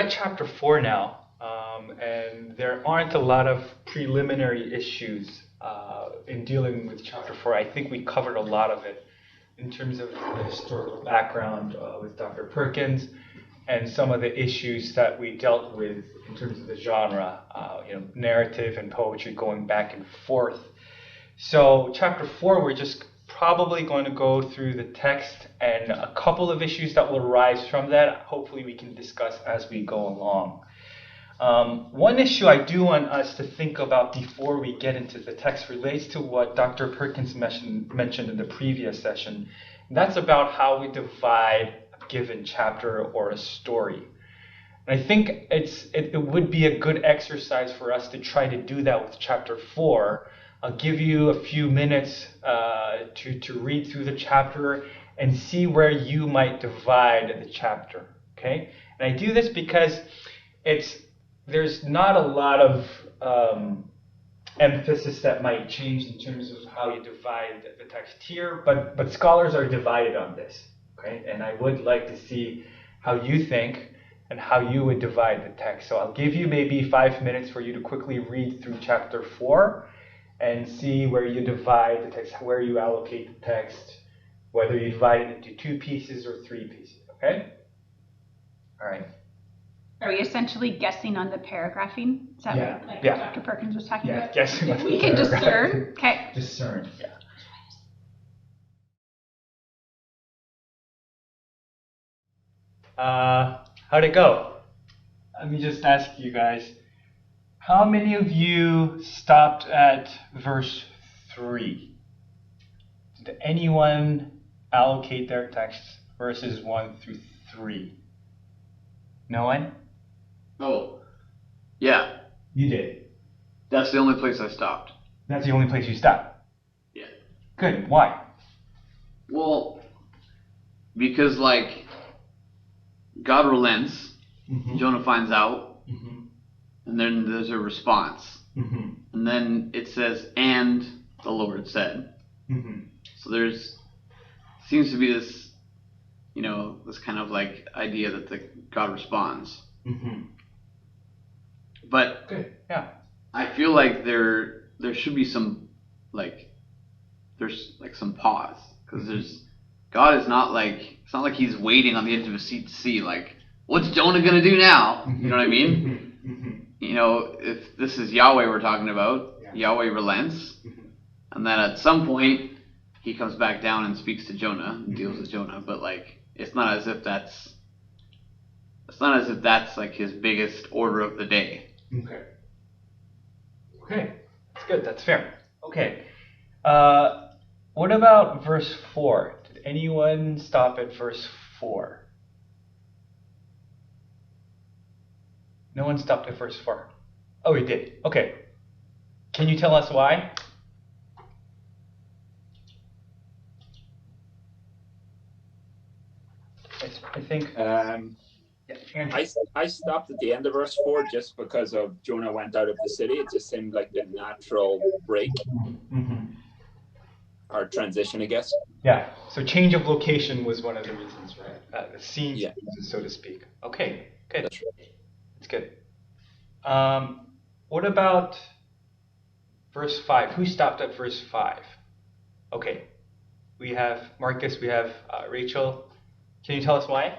at chapter 4 now, and there aren't a lot of preliminary issues in dealing with chapter 4. I think we covered a lot of it in terms of the historical background with Dr. Perkins and some of the issues that we dealt with in terms of the genre, narrative and poetry going back and forth. So chapter 4, we're just probably going to go through the text and a couple of issues that will arise from that. Hopefully we can discuss as we go along. One issue I do want us to think about before we get into the text relates to what Dr. Perkins mentioned in the previous session. And that's about how we divide a given chapter or a story. And I think it would be a good exercise for us to try to do that with chapter 4. I'll give you a few minutes to read through the chapter and see where you might divide the chapter. Okay? And I do this because there's not a lot of emphasis that might change in terms of how you divide the text here, but scholars are divided on this. Okay? And I would like to see how you think and how you would divide the text. So I'll give you maybe 5 minutes for you to quickly read through chapter 4 and see where you divide the text, where you allocate the text, whether you divide it into 2 pieces or 3 pieces, okay? All right. Are we essentially guessing on the paragraphing? Is that what Dr. Perkins was talking about? Yeah, guessing on the We can discern, okay. Discern, yeah. How'd it go? Let me just ask you guys. How many of you stopped at verse 3? Did anyone allocate their texts verses 1 through 3? No one? Oh, yeah. You did. That's the only place I stopped. That's the only place you stopped? Yeah. Good. Why? Well, because, God relents, Jonah finds out, and then there's a response. And then it says, and the Lord said. So seems to be this, this kind of idea that God responds. But good. Yeah. I feel like there should be some, there's some pause. Because God is not it's not like he's waiting on the edge of a seat to see, what's Jonah going to do now? You know what I mean? If this is Yahweh we're talking about, Yahweh relents, and then at some point he comes back down and speaks to Jonah and deals with Jonah. But it's not as if that's his biggest order of the day. Okay, that's good. That's fair. Okay. What about verse 4? Did anyone stop at verse 4? No one stopped at verse 4. Oh, we did. Okay. Can you tell us why? I think. I stopped at the end of verse 4 just because of Jonah went out of the city. It just seemed like the natural break or transition, I guess. Yeah. So change of location was one of the reasons, right? The scene, so to speak. Okay. Good. That's right. That's good. What about verse 5? Who stopped at verse 5? Okay. We have Marcus. We have Rachel. Can you tell us why?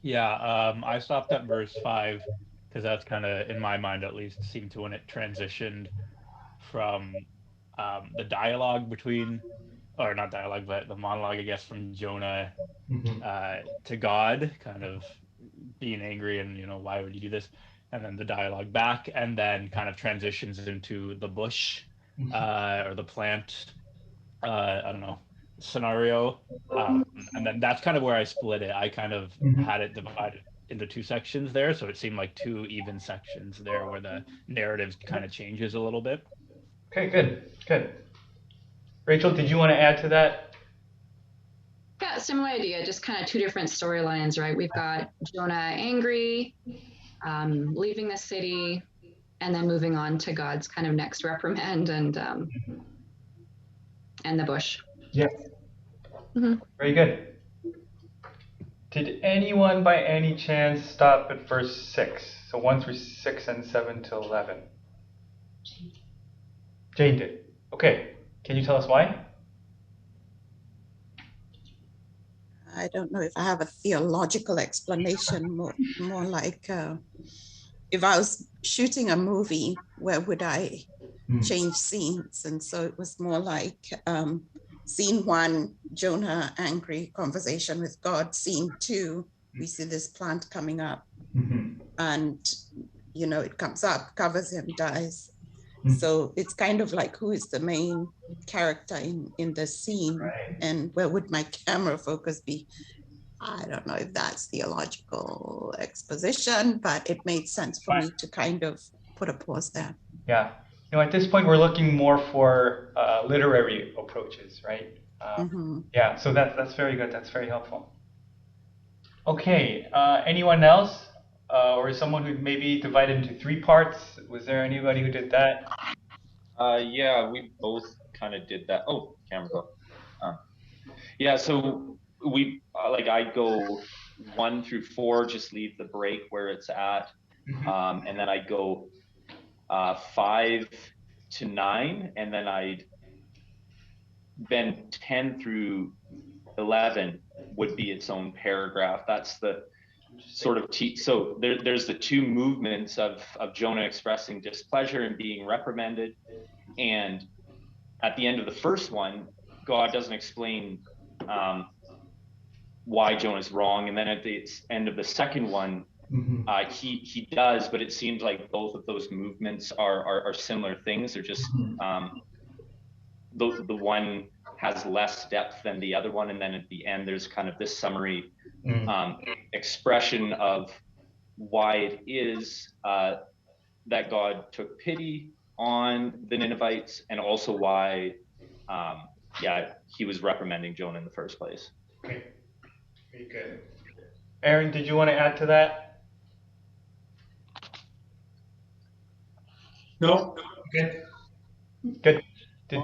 Yeah, I stopped at verse 5 because that's kind of, in my mind at least, seemed to when it transitioned from the dialogue between, or not dialogue, but the monologue, I guess, from Jonah to God, kind of being angry and, why would you do this? And then the dialogue back, and then kind of transitions into the bush or the plant, I don't know, scenario. And then that's kind of where I split it. I kind of had it divided into 2 sections there, so it seemed like 2 even sections there where the narrative kind of changes a little bit. Okay, good. Rachel, did you want to add to that? Yeah, similar idea, just kind of 2 different storylines, right? We've got Jonah angry, leaving the city, and then moving on to God's kind of next reprimand and the bush. Yeah. Very good. Did anyone by any chance stop at verse 6? So 1 through 6 and 7 to 11. Jane did. Okay. Can you tell us why? I don't know if I have a theological explanation, more like if I was shooting a movie, where would I change scenes? And so it was more like scene 1, Jonah angry conversation with God. Scene 2, we see this plant coming up, and it comes up, covers him, dies. So it's kind of like, who is the main character in the scene, and where would my camera focus be? I don't know if that's theological exposition, but it made sense for me to kind of put a pause there. Yeah. At this point, we're looking more for literary approaches, right? Yeah, so that's very good. That's very helpful. Okay, anyone else? Or someone who maybe divided into 3 parts? Was there anybody who did that? Yeah, we both kind of did that. Oh, camera go. Yeah, so we I go 1 through 4, just leave the break where it's at, and then I go 5 to 9, and then 10 through 11 would be its own paragraph. That's the sort of so there's the 2 movements of Jonah expressing displeasure and being reprimanded, and at the end of the first one, God doesn't explain why Jonah's wrong, and then at the end of the second one, he does, but it seems like both of those movements are similar things. They're just the one has less depth than the other one, and then at the end there's kind of this summary expression of why it is that God took pity on the Ninevites, and also why he was reprimanding Jonah in the first place. Okay. Very good. Aaron, did you want to add to that? No. Okay. Good.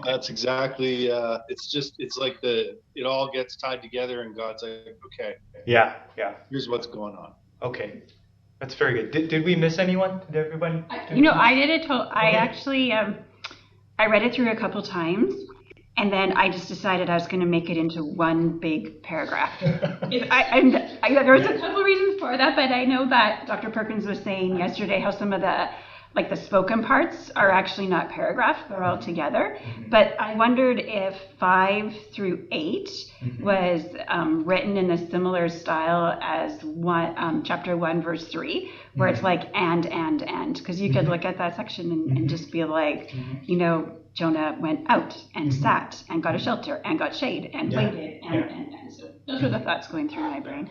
That's exactly. It's like it all gets tied together, and God's like, okay. Yeah. Here's what's going on. Okay. That's very good. Did we miss anyone? Did everybody? I did it. I actually I read it through a couple times, and then I just decided I was going to make it into one big paragraph. There was a couple reasons for that, but I know that Dr. Perkins was saying yesterday how some of the spoken parts are actually not paragraphs, they're all together. But I wondered if 5 through 8 was written in a similar style as chapter 1, verse 3, where it's like and, because you could look at that section and just be like, Jonah went out and sat and got a shelter and got shade and waited and so those were the thoughts going through my brain.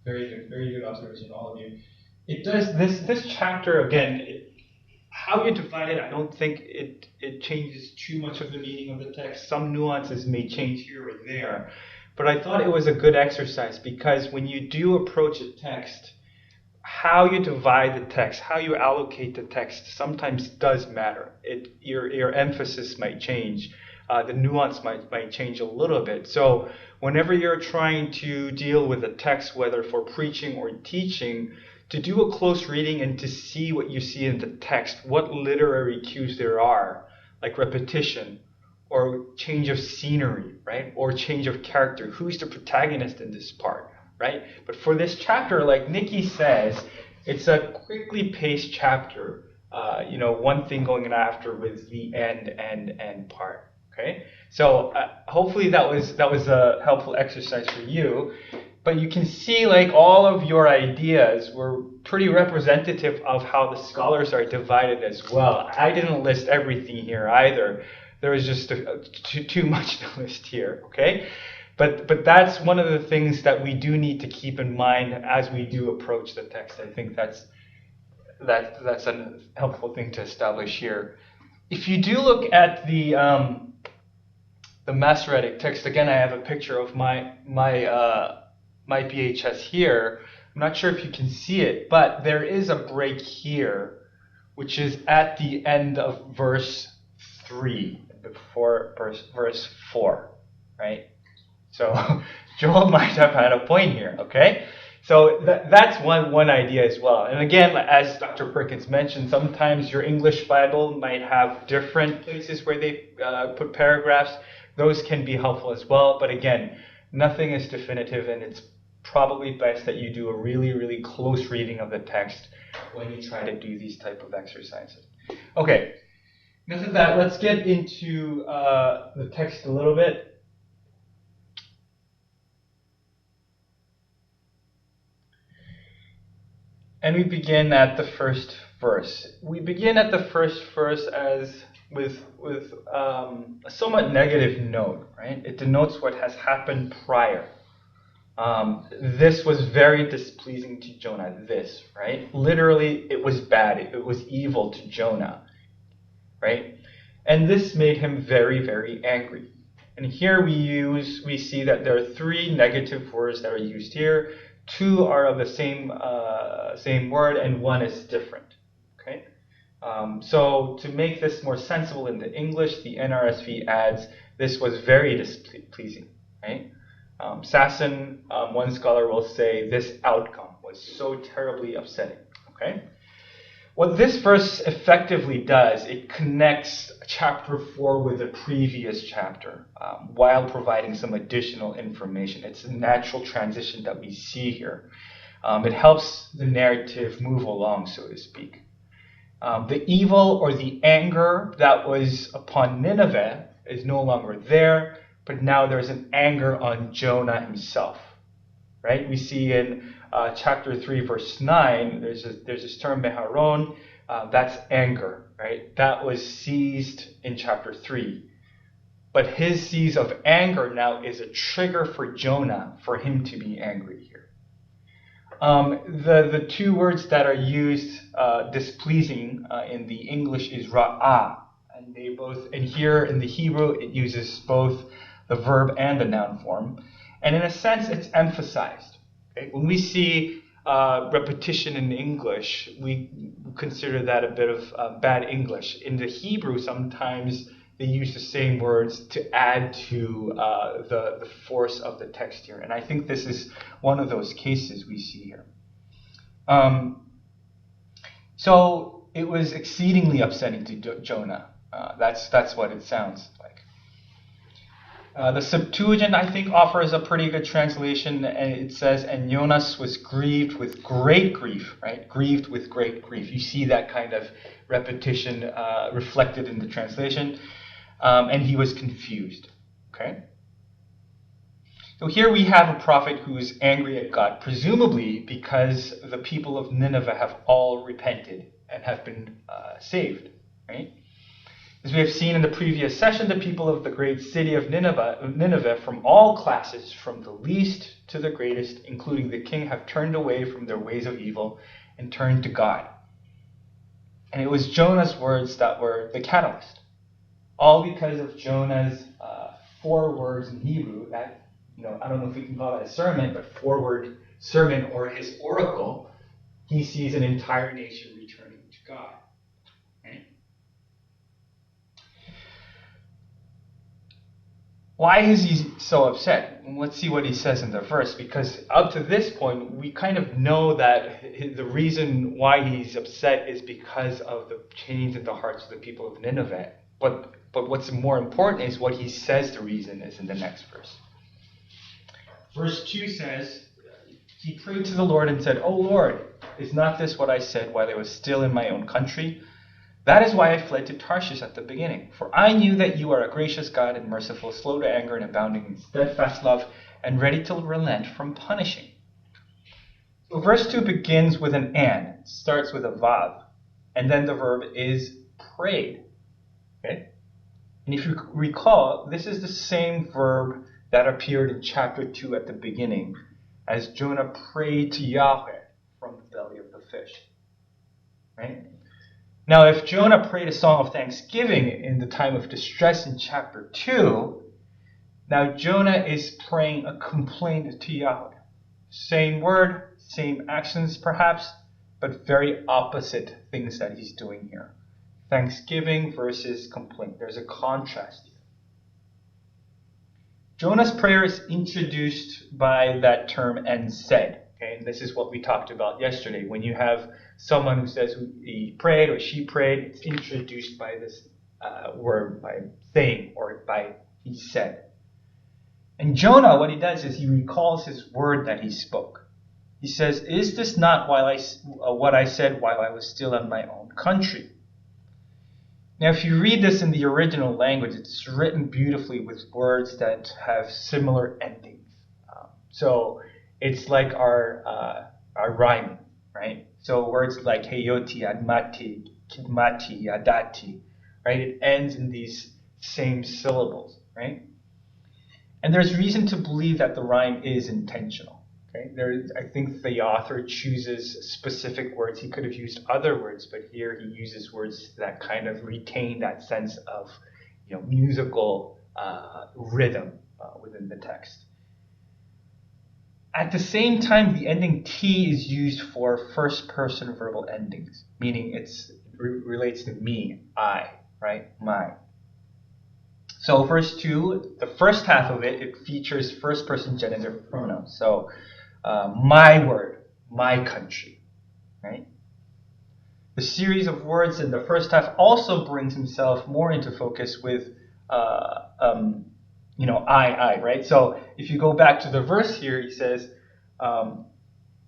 Very good observation, all of you. It does this chapter again. How you divide it, I don't think it changes too much of the meaning of the text. Some nuances may change here or there, but I thought it was a good exercise, because when you do approach a text, how you divide the text, how you allocate the text sometimes does matter. Your emphasis might change. The nuance might change a little bit. So whenever you're trying to deal with a text, whether for preaching or teaching, to do a close reading and to see what you see in the text, what literary cues there are, like repetition or change of scenery, right? Or change of character. Who's the protagonist in this part, right? But for this chapter, like Nikki says, it's a quickly paced chapter. One thing going after with the end part. Okay, so hopefully that was a helpful exercise for you. But you can see all of your ideas were pretty representative of how the scholars are divided as well. I didn't list everything here either. There was just too much to list here, okay? But that's one of the things that we do need to keep in mind as we do approach the text. I think that's a helpful thing to establish here. If you do look at the Masoretic text, again, I have a picture of my VHS here. I'm not sure if you can see it, but there is a break here, which is at the end of verse 3, before verse 4, right? So Joel might have had a point here, okay? So that's one idea as well. And again, as Dr. Perkins mentioned, sometimes your English Bible might have different places where they put paragraphs. Those can be helpful as well. But again, nothing is definitive, and it's probably best that you do a really, really close reading of the text when you try to do these type of exercises. Okay, enough of that. Let's get into the text a little bit. And we begin at the first verse. We begin at the first verse as with a somewhat negative note, right? It denotes what has happened prior. This was very displeasing to Jonah. This, right? Literally, it was bad. It was evil to Jonah, right? And this made him very, very angry. And here we see that there are three negative words that are used here. Two are of the same word, and one is different. Okay. So to make this more sensible in the English, the NRSV adds, "This was very displeasing." Right. Sasson, one scholar will say, "This outcome was so terribly upsetting." Okay. What this verse effectively does, it connects chapter 4 with the previous chapter while providing some additional information. It's a natural transition that we see here. It helps the narrative move along, so to speak. The evil or the anger that was upon Nineveh is no longer there, but now there's an anger on Jonah himself. Right? We see in chapter 3, verse 9, there's this term meharon, that's anger, right? That was seized in chapter 3. But his seize of anger now is a trigger for Jonah for him to be angry here. The two words that are used displeasing in the English is ra'ah, and they both, and here in the Hebrew it uses both the verb and the noun form. And in a sense, it's emphasized. Okay? When we see repetition in English, we consider that a bit of bad English. In the Hebrew, sometimes they use the same words to add to the force of the text here. And I think this is one of those cases we see here. So it was exceedingly upsetting to Jonah. That's what it sounds like. The Septuagint, I think, offers a pretty good translation, and it says, "And Jonas was grieved with great grief," right? Grieved with great grief. You see that kind of repetition reflected in the translation. And he was confused, okay? So here we have a prophet who is angry at God, presumably because the people of Nineveh have all repented and have been saved, right? As we have seen in the previous session, the people of the great city of Nineveh from all classes, from the least to the greatest, including the king, have turned away from their ways of evil and turned to God. And it was Jonah's words that were the catalyst. All because of Jonah's 4 words in Hebrew that, I don't know if we can call that a sermon, but 4-word sermon or his oracle, he sees an entire nation returning to God. Why is he so upset? Let's see what he says in the verse, because up to this point, we kind of know that the reason why he's upset is because of the change in the hearts of the people of Nineveh. But what's more important is what he says the reason is in the next verse. Verse 2 says, "He prayed to the Lord and said, 'O Lord, is not this what I said while I was still in my own country? That is why I fled to Tarshish at the beginning. For I knew that you are a gracious God and merciful, slow to anger and abounding in steadfast love, and ready to relent from punishing.'" So verse 2 begins with an and. It starts with a vav. And then the verb is prayed. Okay? And if you recall, this is the same verb that appeared in chapter 2 at the beginning, as Jonah prayed to Yahweh from the belly of the fish. Right? Now, if Jonah prayed a song of thanksgiving in the time of distress in chapter 2, now Jonah is praying a complaint to Yahweh. Same word, same actions perhaps, but very opposite things that he's doing here. Thanksgiving versus complaint. There's a contrast here. Jonah's prayer is introduced by that term "and said." Okay, and this is what we talked about yesterday. When you have someone who says he prayed or she prayed, it's introduced by this word, by saying, or by he said. And Jonah, what he does is he recalls his word that he spoke. He says, "Is this not what I said while I was still in my own country?" Now, if you read this in the original language, it's written beautifully with words that have similar endings. So it's like our rhyming, right? So words like heyoti, admati, kidmati, adati, right? It ends in these same syllables, right? And there's reason to believe that the rhyme is intentional. Okay? I think the author chooses specific words. He could have used other words, but here he uses words that kind of retain that sense of, musical rhythm within the text. At the same time, the ending T is used for first-person verbal endings, meaning it relates to me, I, right, my. So verse 2, the first half of it features first-person genitive pronouns. So my word, my country, right? The series of words in the first half also brings himself more into focus with, I, right? So if you go back to the verse here, he says,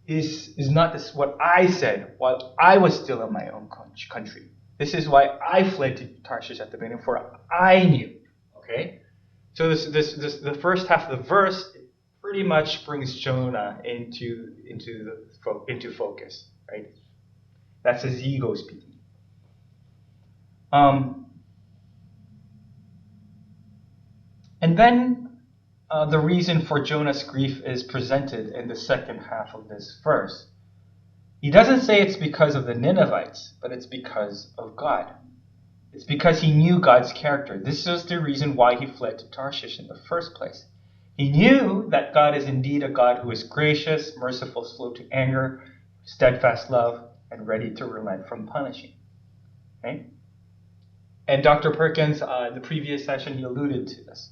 is not this what I said while I was still in my own country? This is why I fled to Tarshish at the beginning, for I knew. Okay, so the first half of the verse pretty much brings Jonah into focus, right? That's his ego speaking. And then the reason for Jonah's grief is presented in the second half of this verse. He doesn't say it's because of the Ninevites, but it's because of God. It's because he knew God's character. This is the reason why he fled to Tarshish in the first place. He knew that God is indeed a God who is gracious, merciful, slow to anger, steadfast love, and ready to relent from punishing. Okay? And Dr. Perkins, in the previous session, he alluded to this.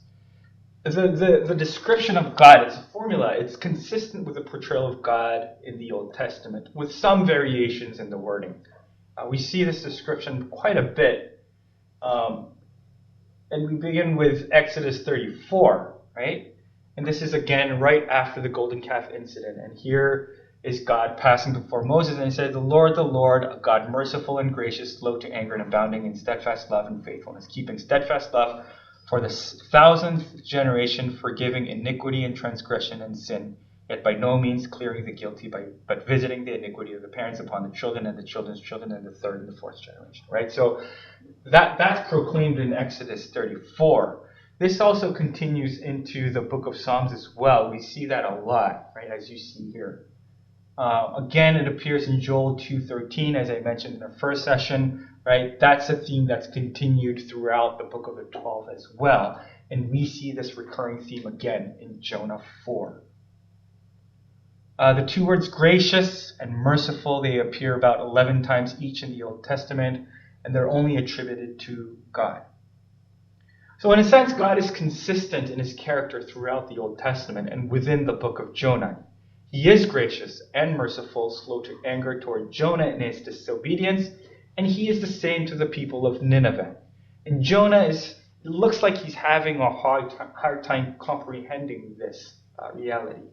The description of God, it's a formula. It's consistent with the portrayal of God in the Old Testament, with some variations in the wording. We see this description quite a bit. And we begin with Exodus 34, right? And this is again right after the golden calf incident. And here is God passing before Moses, and he said, the Lord, a God merciful and gracious, slow to anger and abounding in steadfast love and faithfulness, keeping steadfast love for the 1000th generation, forgiving iniquity and transgression and sin, yet by no means clearing the guilty, but visiting the iniquity of the parents upon the children and the children's children and the third and the fourth generation, right? So that's proclaimed in Exodus 34. This also continues into the book of Psalms as well. We see that a lot, right, as you see here. Again, it appears in Joel 2:13, as I mentioned in the first session, right? That's a theme that's continued throughout the book of the 12 as well. And we see this recurring theme again in Jonah 4. The two words gracious and merciful, they appear about 11 times each in the Old Testament, and they're only attributed to God. So in a sense, God is consistent in his character throughout the Old Testament and within the book of Jonah. He is gracious and merciful, slow to anger toward Jonah in his disobedience, and he is the same to the people of Nineveh. And Jonah it looks like he's having a hard time comprehending this reality.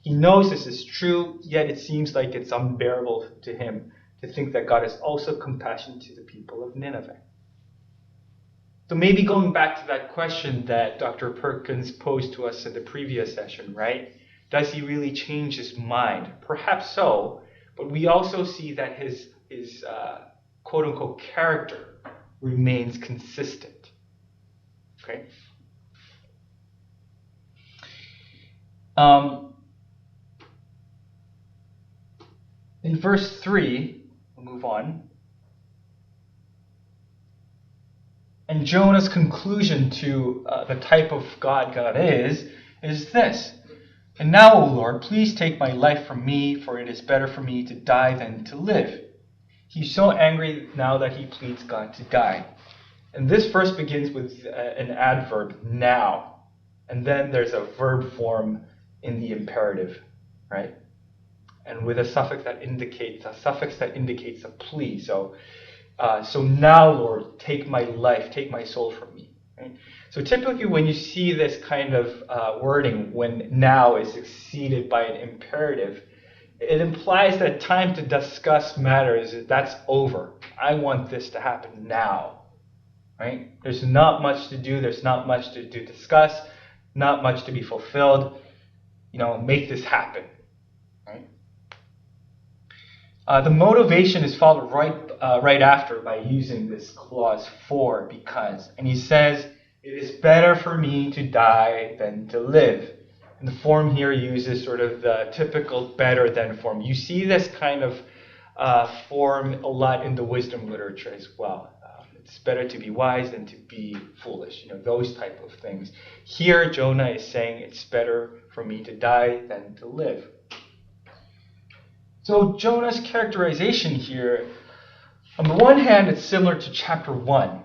He knows this is true, yet it seems like it's unbearable to him to think that God is also compassionate to the people of Nineveh. So maybe going back to that question that Dr. Perkins posed to us in the previous session, right? Does he really change his mind? Perhaps so, but we also see that his quote-unquote character remains consistent. Okay? In verse 3, we'll move on. And Jonah's conclusion to the type of God God is this. And now, O Lord, please take my life from me, for it is better for me to die than to live. He's so angry now that he pleads God to die. And this verse begins with an adverb, now. And then there's a verb form in the imperative, right? and with a suffix that indicates a plea. So now, Lord, take my life, take my soul from me. Right? So typically when you see this kind of wording, when now is succeeded by an imperative, it implies that time to discuss matters, that's over. I want this to happen now. Right? There's not much to do, there's not much to discuss, not much to be fulfilled. Make this happen. Right? The motivation is followed right after by using this clause for, because. And he says, it is better for me to die than to live. And the form here uses sort of the typical better than form. You see this kind of form a lot in the wisdom literature as well. It's better to be wise than to be foolish, those type of things. Here, Jonah is saying it's better for me to die than to live. So Jonah's characterization here, on the one hand, it's similar to chapter 1.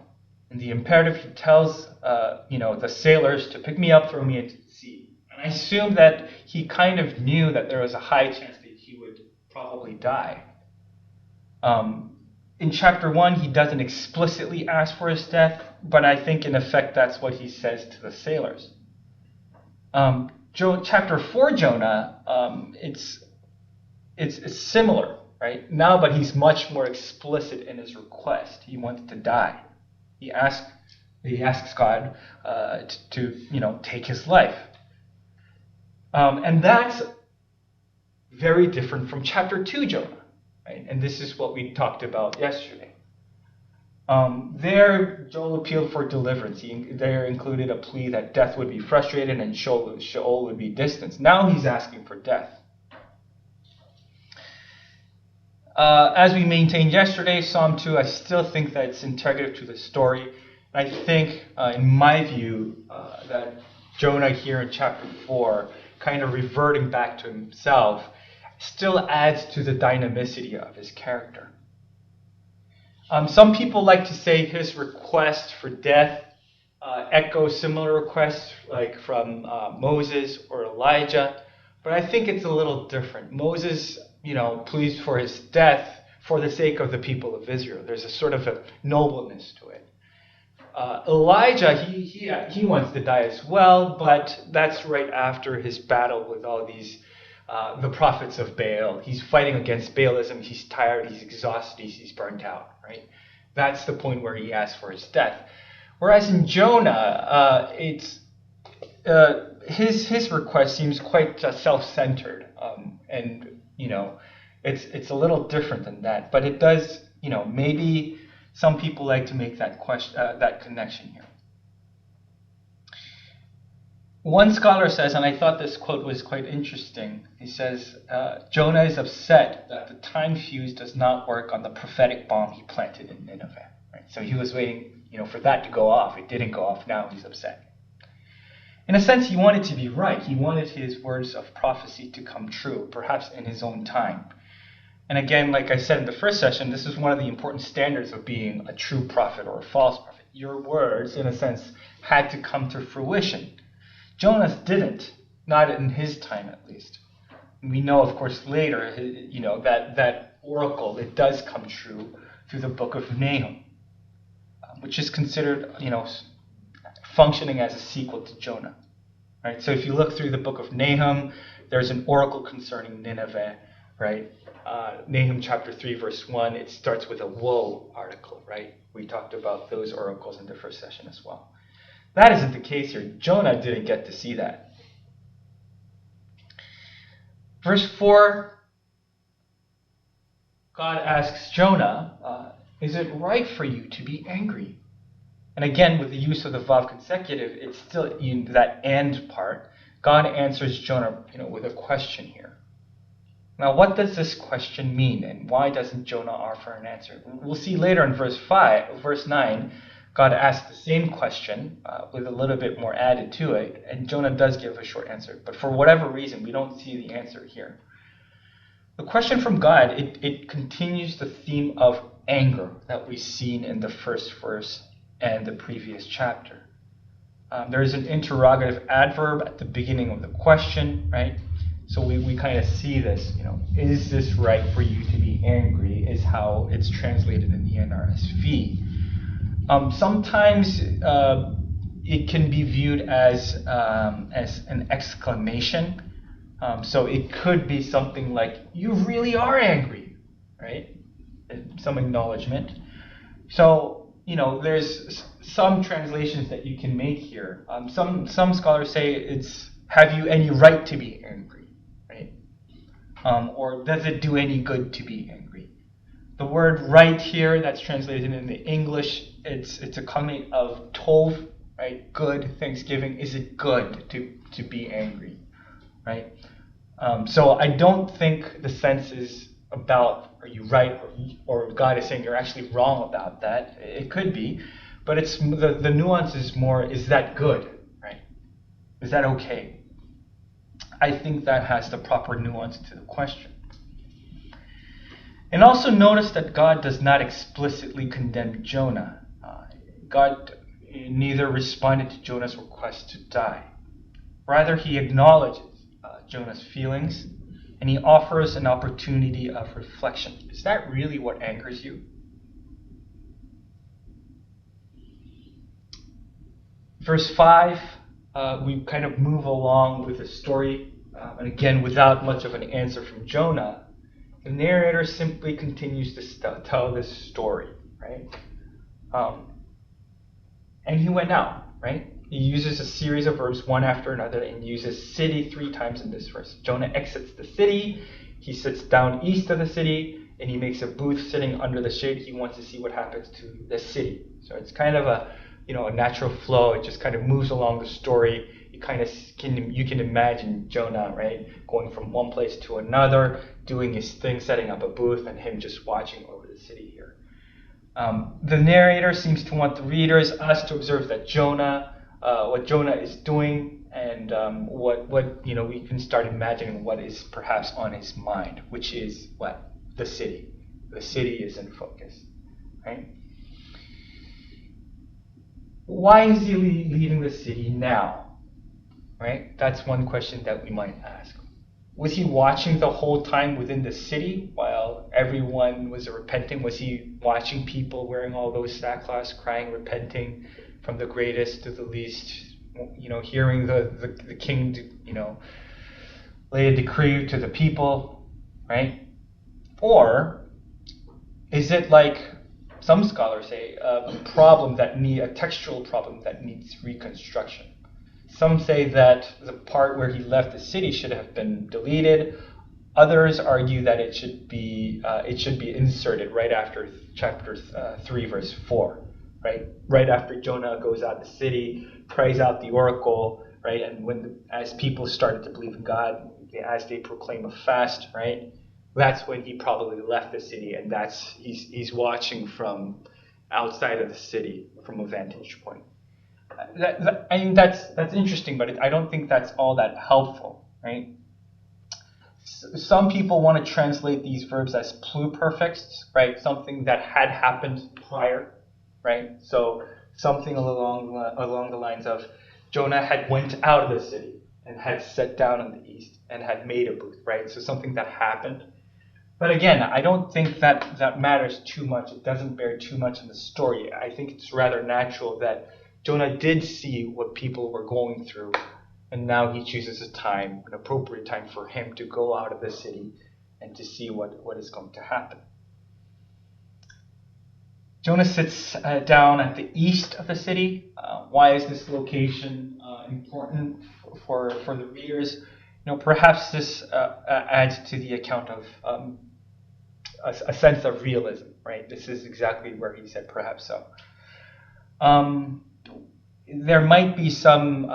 In the imperative, he tells the sailors to pick me up, throw me into the sea. And I assume that he kind of knew that there was a high chance that he would probably die. In chapter 1, he doesn't explicitly ask for his death, but I think in effect that's what he says to the sailors. Chapter 4 Jonah, it's similar, right? Now, but he's much more explicit in his request. He wants to die. He asks God to take his life. And that's very different from chapter 2 Jonah. Right? And this is what we talked about yesterday. There, Joel appealed for deliverance. There included a plea that death would be frustrated and Sheol would be distanced. Now he's asking for death. As we maintained yesterday, Psalm 2, I still think that it's integrative to the story. I think, in my view, that Jonah here in chapter 4, kind of reverting back to himself, still adds to the dynamicity of his character. Some people like to say his request for death echoes similar requests like from Moses or Elijah, but I think it's a little different. Moses, pleads for his death for the sake of the people of Israel. There's a sort of a nobleness to it. Elijah, he wants to die as well, but that's right after his battle with all these the prophets of Baal. He's fighting against Baalism. He's tired. He's exhausted. He's burnt out. Right? That's the point where he asks for his death. Whereas in Jonah, his request seems quite self-centered, and it's a little different than that. But it does, maybe some people like to make that connection here. One scholar says, and I thought this quote was quite interesting, he says, Jonah is upset that the time fuse does not work on the prophetic bomb he planted in Nineveh. Right? So he was waiting, for that to go off. It didn't go off. Now he's upset. In a sense, he wanted to be right. He wanted his words of prophecy to come true, perhaps in his own time. And again, like I said in the first session, this is one of the important standards of being a true prophet or a false prophet. Your words, in a sense, had to come to fruition. Jonah's didn't, not in his time at least. We know, of course, later, that oracle, it does come true through the book of Nahum, which is considered, functioning as a sequel to Jonah. Right? So if you look through the book of Nahum, there's an oracle concerning Nineveh, right? Nahum chapter 3, verse 1, it starts with a woe article, right? We talked about those oracles in the first session as well. That isn't the case here. Jonah didn't get to see that. Verse 4, God asks Jonah, is it right for you to be angry? And again, with the use of the vav consecutive, it's still in that and part. God answers Jonah, with a question here. Now, what does this question mean, and why doesn't Jonah offer an answer? We'll see later in verse 9, God asks the same question with a little bit more added to it, and Jonah does give a short answer. But for whatever reason, we don't see the answer here. The question from God, it continues the theme of anger that we've seen in the first verse and the previous chapter. There is an interrogative adverb at the beginning of the question, right? So we kind of see this, is this right for you to be angry, is how it's translated in the NRSV. Sometimes it can be viewed as an exclamation. So it could be something like, you really are angry, right? Some acknowledgement. So, there's some translations that you can make here. Some scholars say it's, have you any right to be angry, right? Or does it do any good to be angry? The word right here that's translated in the English, it's a cognate of tov, right? Good, thanksgiving. Is it good to be angry, right? So I don't think the sense is about, are you right, or God is saying you're actually wrong about that. It could be, but it's the nuance is more, is that good, right? Is that okay? I think that has the proper nuance to the question. And also notice that God does not explicitly condemn Jonah. God neither responded to Jonah's request to die. Rather, he acknowledges Jonah's feelings, and he offers an opportunity of reflection. Is that really what angers you? Verse 5, we kind of move along with the story, and again, without much of an answer from Jonah. The narrator simply continues to tell this story, right? And he went out, right? He uses a series of verbs one after another and uses city 3 times in this verse. Jonah exits the city, he sits down east of the city, and he makes a booth sitting under the shade. He wants to see what happens to the city. So it's kind of a natural flow. It just kind of moves along the story. You can imagine Jonah, right, going from one place to another, doing his thing, setting up a booth, and him just watching over the city here. The narrator seems to want the readers, us, to observe that what Jonah is doing, and what we can start imagining what is perhaps on his mind, which is what? The city. The city is in focus, right? Why is he leaving the city now? Right? That's one question that we might ask. Was he watching the whole time within the city while everyone was repenting? Was he watching people wearing all those sackcloths, crying, repenting, from the greatest to the least? Hearing the king, lay a decree to the people, right? Or is it like some scholars say, a textual problem that needs reconstruction? Some say that the part where he left the city should have been deleted. Others argue that it should be inserted right after chapter 3, verse 4, right? Right after Jonah goes out of the city, cries out the oracle, right? And as people started to believe in God, as they proclaim a fast, right? That's when he probably left the city, and he's watching from outside of the city from a vantage point. That's interesting, but I don't think that's all that helpful, right? Some people want to translate these verbs as pluperfects, right? Something that had happened prior, right? So something along the lines of Jonah had went out of the city and had sat down in the east and had made a booth, right? So something that happened. But again, I don't think that matters too much. It doesn't bear too much in the story. I think it's rather natural that Jonah did see what people were going through, and now he chooses an appropriate time for him to go out of the city and to see what is going to happen. Jonah sits down at the east of the city. Why is this location important for the readers? Perhaps this adds to the account of a sense of realism, right? This is exactly where he said perhaps so. There might be something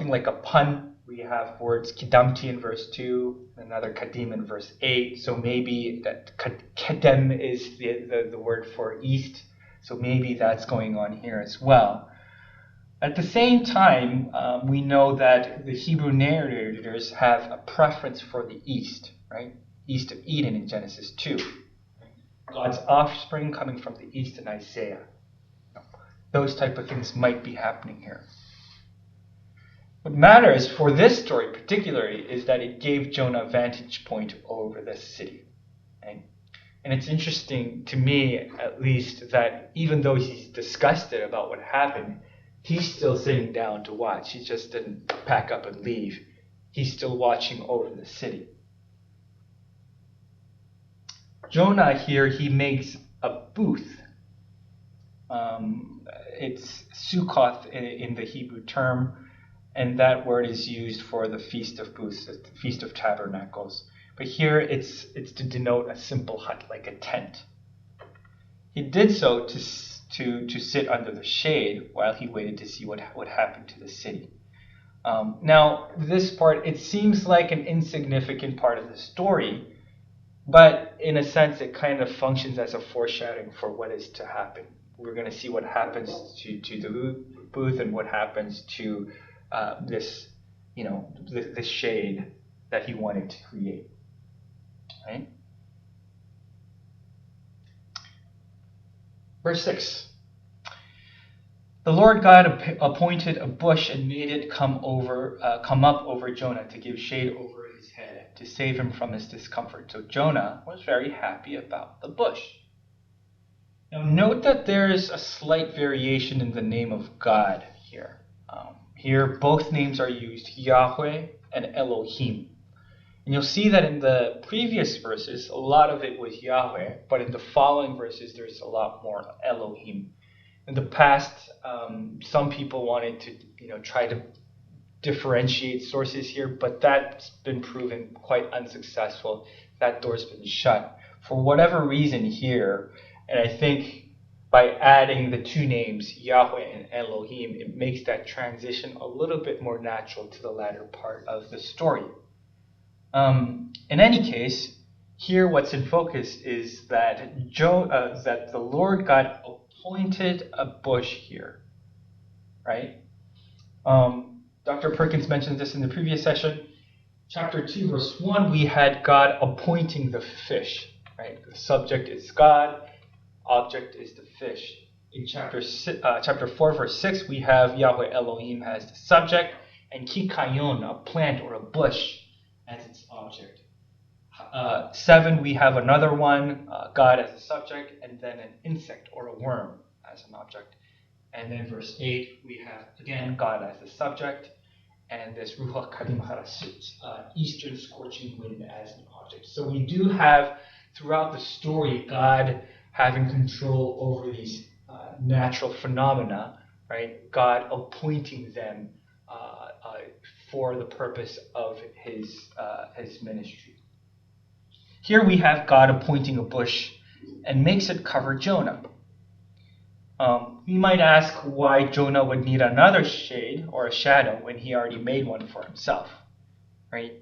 like a pun. We have words kidamti in verse 2, another kadim in verse 8. So maybe that kedem is the word for east. So maybe that's going on here as well. At the same time, we know that the Hebrew narrators have a preference for the east, right? East of Eden in Genesis 2. God's offspring coming from the east in Isaiah. Those type of things might be happening here. What matters for this story particularly is that it gave Jonah a vantage point over the city. Right? And it's interesting to me, at least, that even though he's disgusted about what happened, he's still sitting down to watch. He just didn't pack up and leave. He's still watching over the city. Jonah here, he makes a booth. It's Sukkoth in the Hebrew term, and that word is used for the Feast of Booths, the Feast of Tabernacles. But here it's to denote a simple hut, like a tent. He did so to sit under the shade while he waited to see what would happen to the city. Now, this part, it seems like an insignificant part of the story, but in a sense, it kind of functions as a foreshadowing for what is to happen. We're going to see what happens to the booth and what happens to this shade that he wanted to create. Right? Verse 6. The Lord God appointed a bush and made it come up over Jonah to give shade over his head, to save him from his discomfort. So Jonah was very happy about the bush. Now note that there is a slight variation in the name of God here. Here both names are used, Yahweh and Elohim. And you'll see that in the previous verses, a lot of it was Yahweh, but in the following verses, there's a lot more Elohim. In the past, some people wanted to, try to differentiate sources here, but that's been proven quite unsuccessful. That door's been shut. For whatever reason here, and I think by adding the two names, Yahweh and Elohim, it makes that transition a little bit more natural to the latter part of the story. In any case, here what's in focus is that that the Lord God appointed a bush here, right? Dr. Perkins mentioned this in the previous session. Chapter 2, verse 1, we had God appointing the fish, right? The subject is God, object is the fish. In chapter 4, verse 6, we have Yahweh Elohim as the subject, and Kikayon, a plant or a bush, as its object. 7, we have another one, God as the subject, and then an insect or a worm as an object. And then verse 8, we have, again, God as the subject, and this Ruach Kadim Harasit, eastern scorching wind as an object. So we do have, throughout the story, God having control over these natural phenomena, right? God appointing them for the purpose of his ministry. Here we have God appointing a bush and makes it cover Jonah. We might ask why Jonah would need another shade or a shadow when he already made one for himself, right?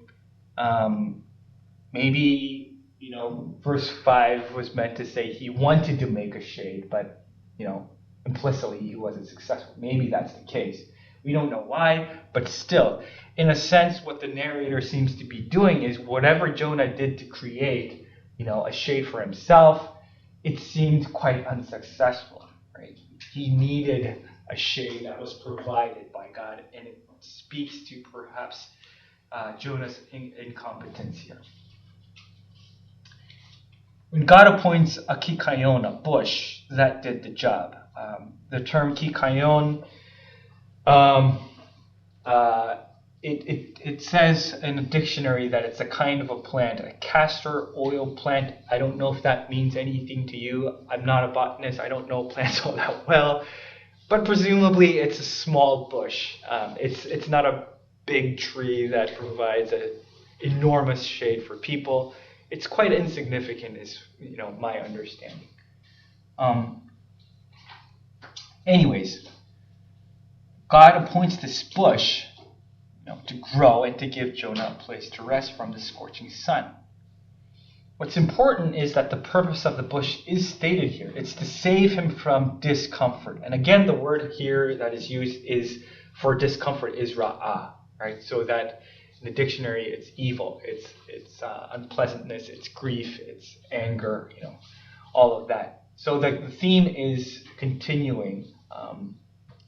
Maybe, verse 5 was meant to say he wanted to make a shade, but, implicitly he wasn't successful. Maybe that's the case. We don't know why, but still, in a sense, what the narrator seems to be doing is whatever Jonah did to create, a shade for himself, it seemed quite unsuccessful, right? He needed a shade that was provided by God, and it speaks to perhaps Jonah's incompetence here. When God appoints a kikayon, a bush, that did the job. The term kikayon, it says in a dictionary that it's a kind of a plant, a castor oil plant. I don't know if that means anything to you. I'm not a botanist. I don't know plants all that well. But presumably it's a small bush. It's not a big tree that provides an enormous shade for people. It's quite insignificant, is my understanding. Anyways, God appoints this bush, to grow and to give Jonah a place to rest from the scorching sun. What's important is that the purpose of the bush is stated here. It's to save him from discomfort. And again, the word here that is used is for discomfort is ra'ah, right? So that in the dictionary, it's evil, it's unpleasantness, it's grief, it's anger, all of that. So the theme is continuing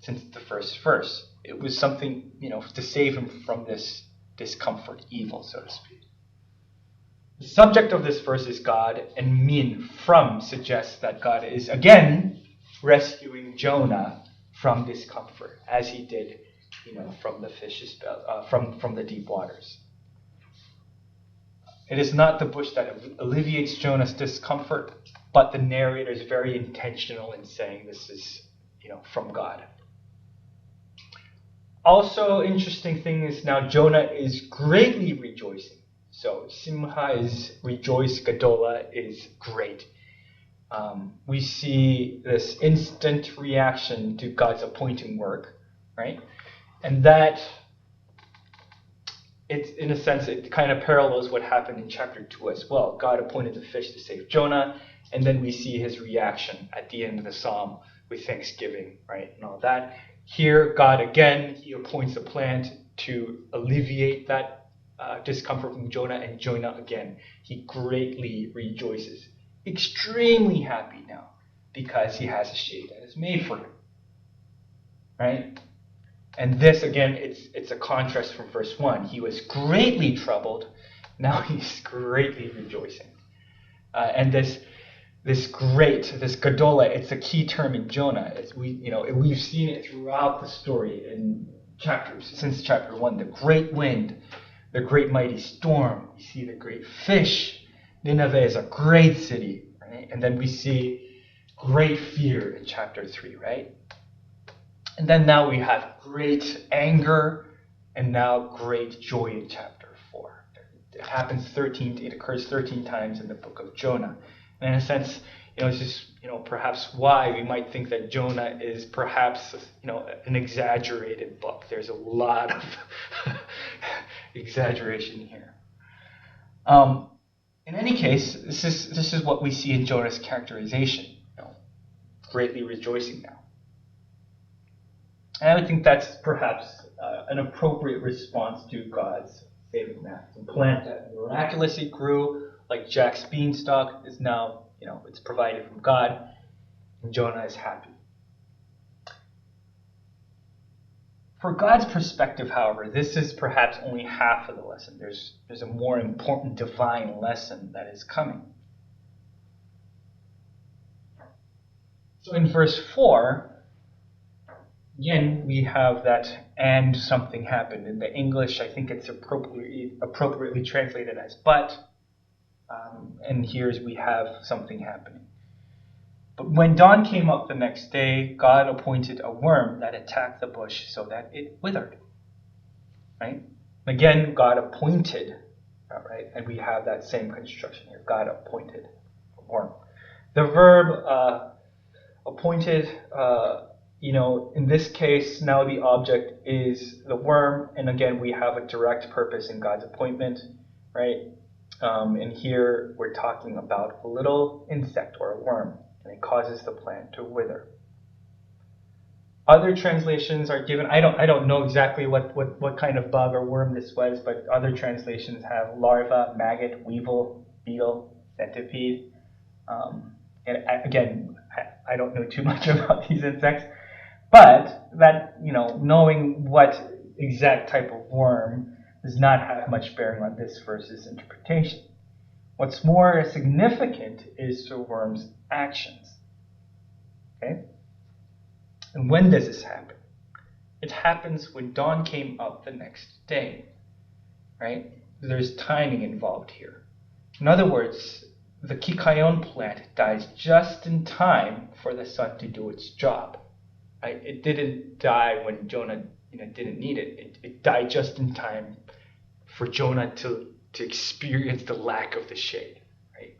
since the first verse. it was something, to save him from this discomfort, evil, so to speak. The subject of this verse is God, and min, from, suggests that God is again rescuing Jonah from discomfort, as he did, from the fish's belly, from the deep waters. It is not the bush that alleviates Jonah's discomfort, but the narrator is very intentional in saying this is, from God. Also, interesting thing is now Jonah is greatly rejoicing. So Simha is rejoice, Gadola is great. We see this instant reaction to God's appointing work, right? And that, it's in a sense, it kind of parallels what happened in chapter 2 as well. God appointed the fish to save Jonah, and then we see his reaction at the end of the psalm with thanksgiving, right, and all that. Here, God again, he appoints a plant to alleviate that discomfort from Jonah, and Jonah again, he greatly rejoices. Extremely happy now, because he has a shade that is made for him, right? And this, again, it's a contrast from verse 1. He was greatly troubled. Now he's greatly rejoicing. And this gadola, it's a key term in Jonah. We've seen it throughout the story in since chapter 1. The great wind, the great mighty storm. We see the great fish. Nineveh is a great city, right? And then we see great fear in chapter 3, right? And then now we have great anger, and now great joy in chapter 4. It occurs 13 times in the book of Jonah. And in a sense, it's just, perhaps why we might think that Jonah is perhaps, an exaggerated book. There's a lot of exaggeration here. In any case, this is what we see in Jonah's characterization, greatly rejoicing now. And I would think that's perhaps an appropriate response to God's saving act. A plant that miraculously grew like Jack's beanstalk is now, it's provided from God, and Jonah is happy. For God's perspective, however, this is perhaps only half of the lesson. There's a more important divine lesson that is coming. So in verse 4, again, we have that "and something happened." In the English, I think it's appropriately translated as "but," and here we have something happening. But when dawn came up the next day, God appointed a worm that attacked the bush so that it withered. Right? Again, God appointed, right? And we have that same construction here. God appointed a worm. The verb appointed, in this case, now the object is the worm, and again, we have a direct purpose in God's appointment, right? And here we're talking about a little insect or a worm, and it causes the plant to wither. Other translations are given. I don't know exactly what kind of bug or worm this was, but other translations have larva, maggot, weevil, beetle, centipede. And again, I don't know too much about these insects, but that, knowing what exact type of worm does not have much bearing on this verse's interpretation. What's more significant is the worm's actions. Okay? And when does this happen? It happens when dawn came up the next day. Right? There's timing involved here. In other words, the kikayon plant dies just in time for the sun to do its job. Right? It didn't die when Jonah didn't need it. It died just in time for Jonah to experience the lack of the shade. Right?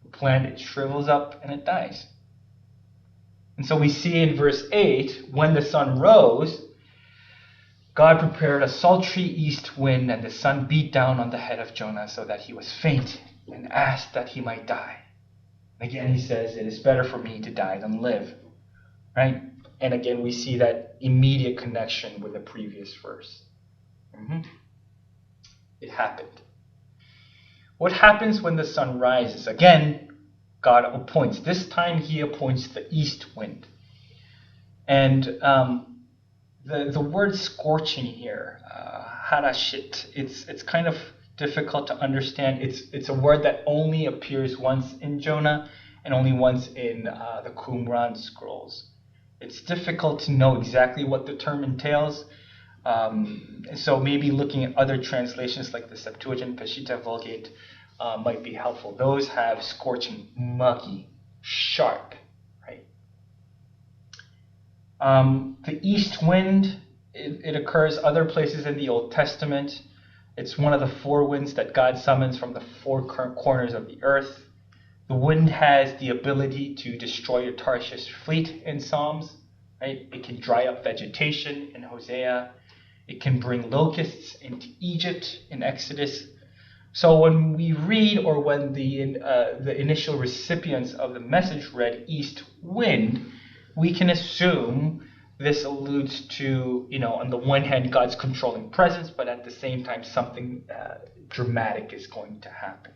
The plant, it shrivels up and it dies. And so we see in verse 8, when the sun rose, God prepared a sultry east wind, and the sun beat down on the head of Jonah so that he was faint and asked that he might die. Again, he says, "It is better for me to die than live." Right? And again, we see that immediate connection with the previous verse. It happened. What happens when the sun rises? Again, God appoints. This time he appoints the east wind. And The word scorching here, harashit, it's kind of difficult to understand. It's a word that only appears once in Jonah and only once in the Qumran scrolls. It's difficult to know exactly what the term entails. So maybe looking at other translations like the Septuagint, Peshitta, Vulgate might be helpful. Those have scorching, muggy, sharp, right? The east wind, it occurs other places in the Old Testament. It's one of the four winds that God summons from the four corners of the earth. The wind has the ability to destroy a Tarshish fleet in Psalms, right? It can dry up vegetation in Hosea. It can bring locusts into Egypt in Exodus. So when we read, or when the initial recipients of the message read east wind, we can assume this alludes to, on the one hand, God's controlling presence, but at the same time, something dramatic is going to happen.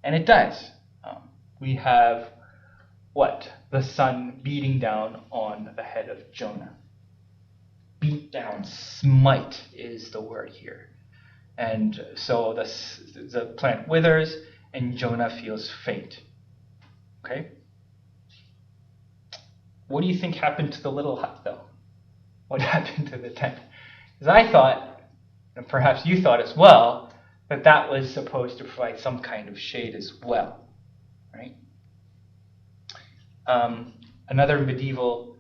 And it does. We have what? The sun beating down on the head of Jonah. Beat down, smite is the word here. And so the plant withers and Jonah feels faint. Okay? What do you think happened to the little hut, though? What happened to the tent? Because I thought, and perhaps you thought as well, that was supposed to provide some kind of shade as well, right? Another medieval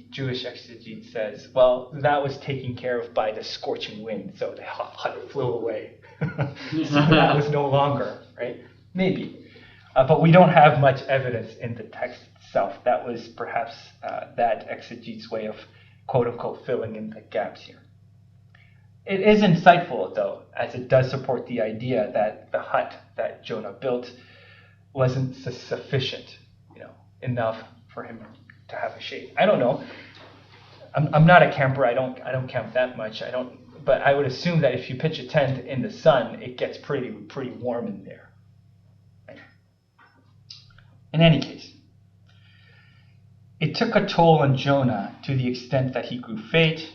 Jewish exegete says, well, that was taken care of by the scorching wind, so the hut flew away. So that was no longer, right? Maybe. But we don't have much evidence in the text itself. That was perhaps that exegete's way of, quote-unquote, filling in the gaps here. It is insightful, though, as it does support the idea that the hut that Jonah built wasn't sufficient, enough for him to have a shade. I don't know. I'm not a camper. I don't camp that much. But I would assume that if you pitch a tent in the sun, it gets pretty warm in there. Right? In any case, it took a toll on Jonah to the extent that he grew faint,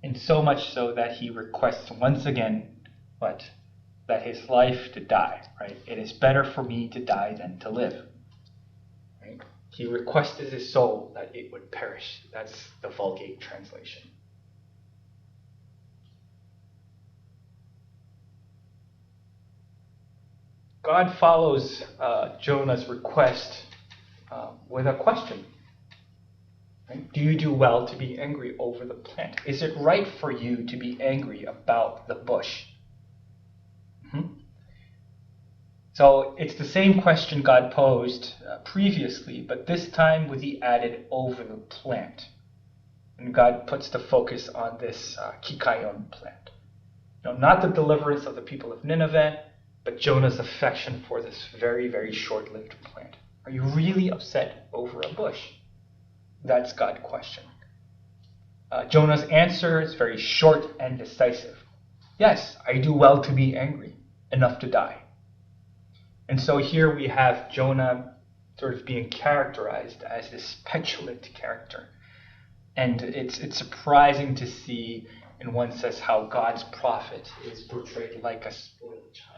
and so much so that he requests once again, what? That his life to die, right? It is better for me to die than to live. Right? He requested his soul that it would perish. That's the Vulgate translation. God follows Jonah's request with a question. Right? Do you do well to be angry over the plant? Is it right for you to be angry about the bush? So it's the same question God posed previously, but this time with the added over the plant. And God puts the focus on this kikayon plant. Not the deliverance of the people of Nineveh, but Jonah's affection for this very, very short-lived plant. Are you really upset over a bush? That's God's question. Jonah's answer is very short and decisive. Yes, I do well to be angry, enough to die. And so here we have Jonah sort of being characterized as this petulant character. And it's surprising to see, in one sense, how God's prophet is portrayed like a spoiled child.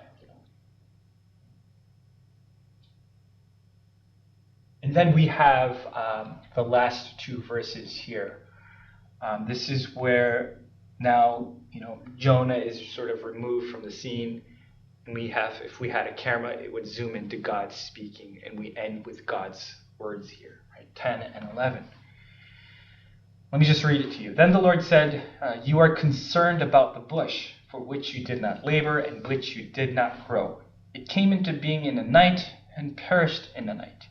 And then we have the last two verses here. This is where now, Jonah is sort of removed from the scene. And we have, if we had a camera, it would zoom into God speaking, and we end with God's words here, right? 10 and 11. Let me just read it to you. Then the Lord said, you are concerned about the bush, for which you did not labor, and which you did not grow. It came into being in the night, and perished in the night.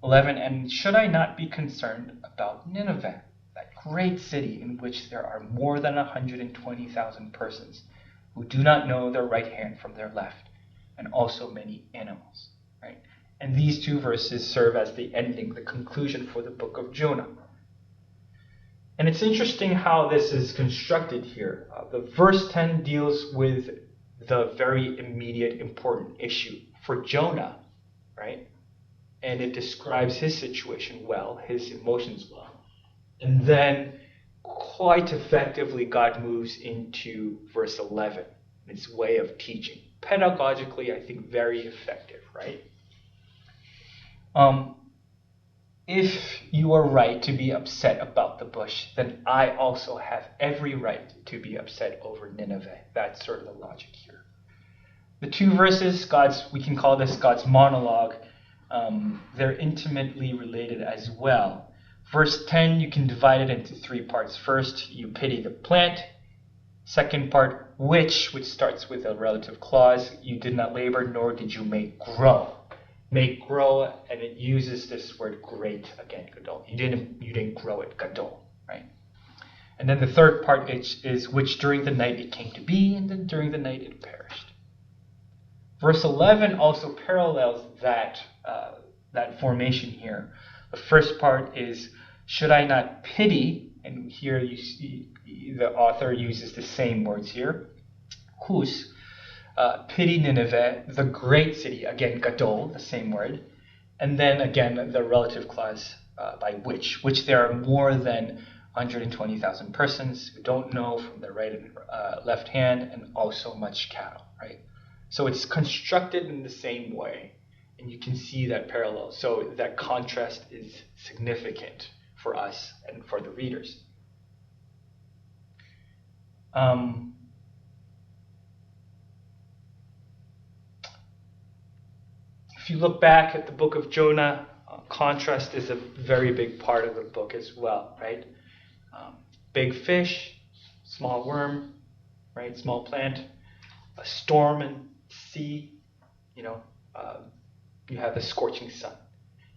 11, and should I not be concerned about Nineveh, that great city in which there are more than 120,000 persons, who do not know their right hand from their left, and also many animals. Right? And these two verses serve as the ending, the conclusion for the book of Jonah. And it's interesting how this is constructed here. The verse 10 deals with the very immediate important issue for Jonah, right? And it describes his situation well, his emotions well. And then quite effectively, God moves into verse 11, his way of teaching. Pedagogically, I think very effective, right? If you are right to be upset about the bush, then I also have every right to be upset over Nineveh. That's sort of the logic here. The two verses, we can call this God's monologue. They're intimately related as well. Verse 10, you can divide it into three parts. First, you pity the plant. Second part, which starts with a relative clause, you did not labor, nor did you make grow. Make grow, and it uses this word great again, gadol. You didn't grow it, gadol, right? And then the third part is which during the night it came to be, and then during the night it perished. Verse 11 also parallels that formation here. The first part is, should I not pity? And here you see the author uses the same words here. Hus. Pity Nineveh, the great city, again, gadol, the same word. And then again, the relative clause by which there are more than 120,000 persons who don't know from their right and left hand, and also much cattle, right? So it's constructed in the same way, and you can see that parallel. So that contrast is significant for us and for the readers. If you look back at the book of Jonah, contrast is a very big part of the book as well, right? Big fish, small worm, right? Small plant, a storm and sea, you have the scorching sun.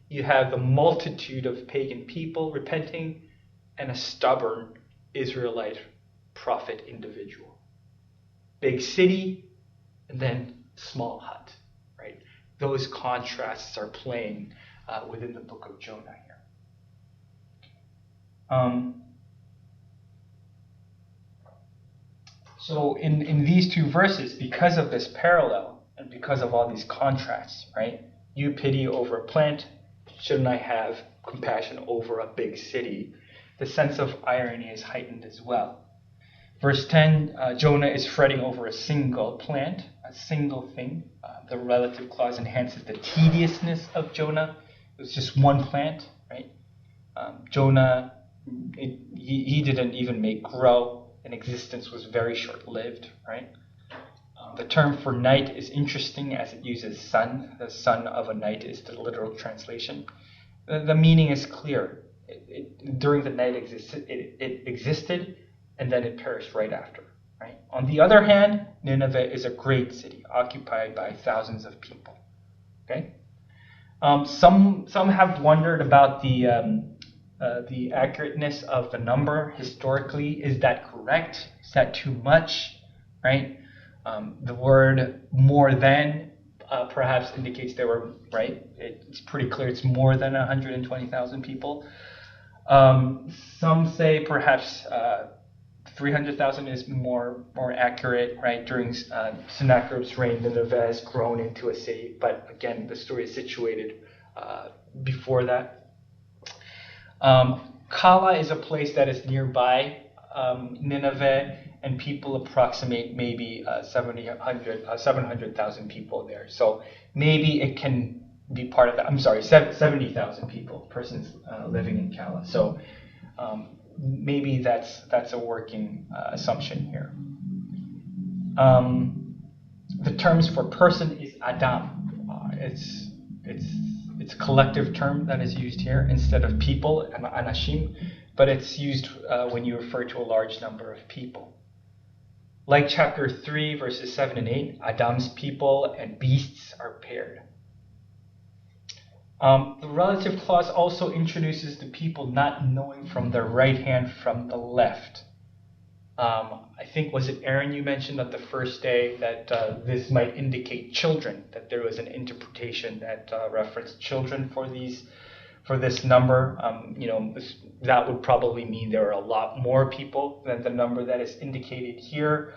You have the multitude of pagan people repenting, and a stubborn Israelite prophet individual. Big city, and then small hut, right? Those contrasts are playing within the book of Jonah here. So in these two verses, because of this parallel and because of all these contrasts, right? You pity over a plant, shouldn't I have compassion over a big city? The sense of irony is heightened as well. Verse 10, Jonah is fretting over a single plant, a single thing. The relative clause enhances the tediousness of Jonah. It was just one plant, right? Jonah, he didn't even make grow, and existence was very short-lived, right? The term for night is interesting as it uses sun. The sun of a night is the literal translation. The meaning is clear. During the night it existed, and then it perished right after. Right? On the other hand, Nineveh is a great city occupied by thousands of people. Okay. Some have wondered about the accurateness of the number historically. Is that correct? Is that too much? Right? The word more than perhaps indicates they were right. It's pretty clear it's more than 120,000 people. Some say perhaps 300,000 is more accurate, right? During Sennacherib's reign, Nineveh has grown into a city, but again, the story is situated before that. Kala is a place that is nearby Nineveh, and people approximate maybe 700,000 people there. So maybe it can be part of that. I'm sorry, 70,000 persons living in Kala. So maybe that's a working assumption here. The terms for person is Adam. It's a collective term that is used here instead of people, anashim, but it's used when you refer to a large number of people. Like chapter 3, verses 7 and 8, Adam's people and beasts are paired. The relative clause also introduces the people not knowing from their right hand from the left. I think, was it Aaron you mentioned on the first day that this might indicate children, that there was an interpretation that referenced children for this number. That would probably mean there are a lot more people than the number that is indicated here.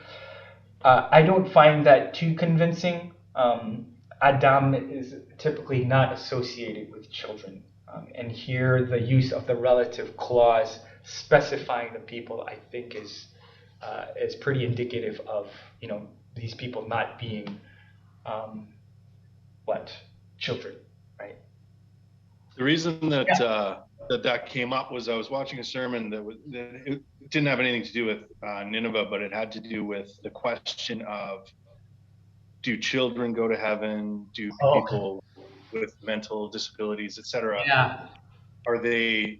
I don't find that too convincing. Adam is typically not associated with children. And here the use of the relative clause specifying the people, I think is pretty indicative of, you know, these people not being children, right? The reason that that came up was I was watching a sermon that it didn't have anything to do with Nineveh, but it had to do with the question of, do children go to heaven? Do people with mental disabilities, etc., are they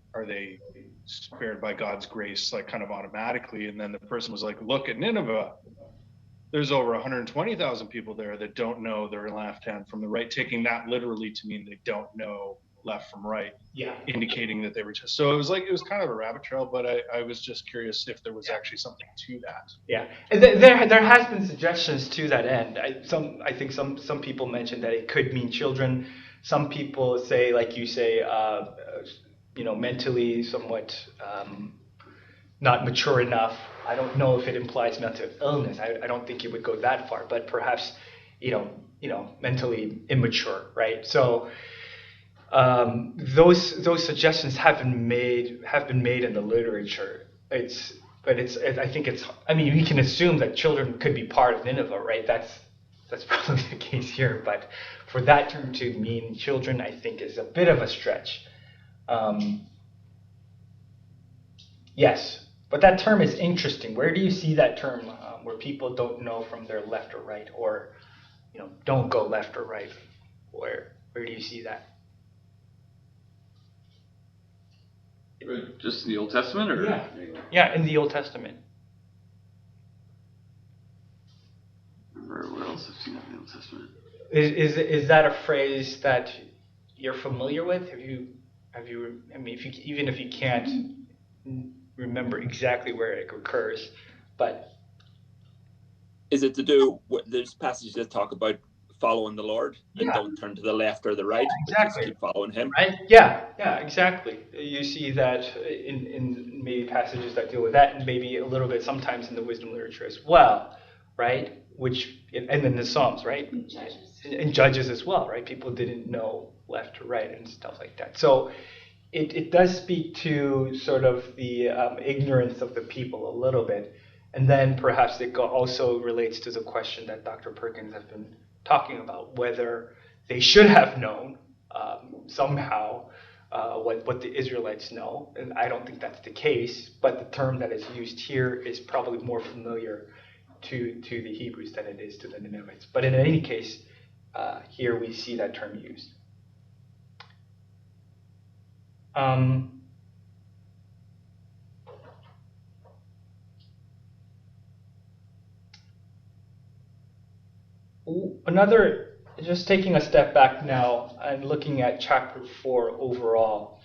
spared by God's grace, like kind of automatically? And then the person was like, look at Nineveh. There's over 120,000 people there that don't know their left hand from the right, taking that literally to mean they don't know left from right, indicating that they were just. So it was kind of a rabbit trail, but I was just curious if there was actually something to that. Yeah, and there has been suggestions to that end. I think some people mentioned that it could mean children. Some people say, like you say, you know, mentally somewhat not mature enough. I don't know if it implies mental illness. I don't think it would go that far, but perhaps, you know, mentally immature, right? So those suggestions have been made in the literature. I think I mean, we can assume that children could be part of Nineveh, right? That's probably the case here, but for that term to mean children, I think is a bit of a stretch. Yes, but that term is interesting. Where do you see that term where people don't know from their left or right, or, you know, don't go left or right? Where do you see that? Just in the Old Testament, or yeah, in the Old Testament. Where else have you seen that in the Old Testament? Is that a phrase that you're familiar with? Have you? I mean, even if you can't remember exactly where it occurs, but is it to do with, there's passages that talk about following the Lord and don't turn to the left or the right, exactly. just keep following Him. Right? Yeah, exactly. You see that in maybe passages that deal with that, and maybe a little bit sometimes in the wisdom literature as well, right? And then the Psalms, right? And Judges as well, right? People didn't know left or right and stuff like that. So it does speak to sort of the ignorance of the people a little bit. And then perhaps it also relates to the question that Dr. Perkins has been talking about, whether they should have known somehow what the Israelites know. And I don't think that's the case, but the term that is used here is probably more familiar to the Hebrews than it is to the Ninevites. But in any case, here we see that term used. Just taking a step back now and looking at chapter 4 overall,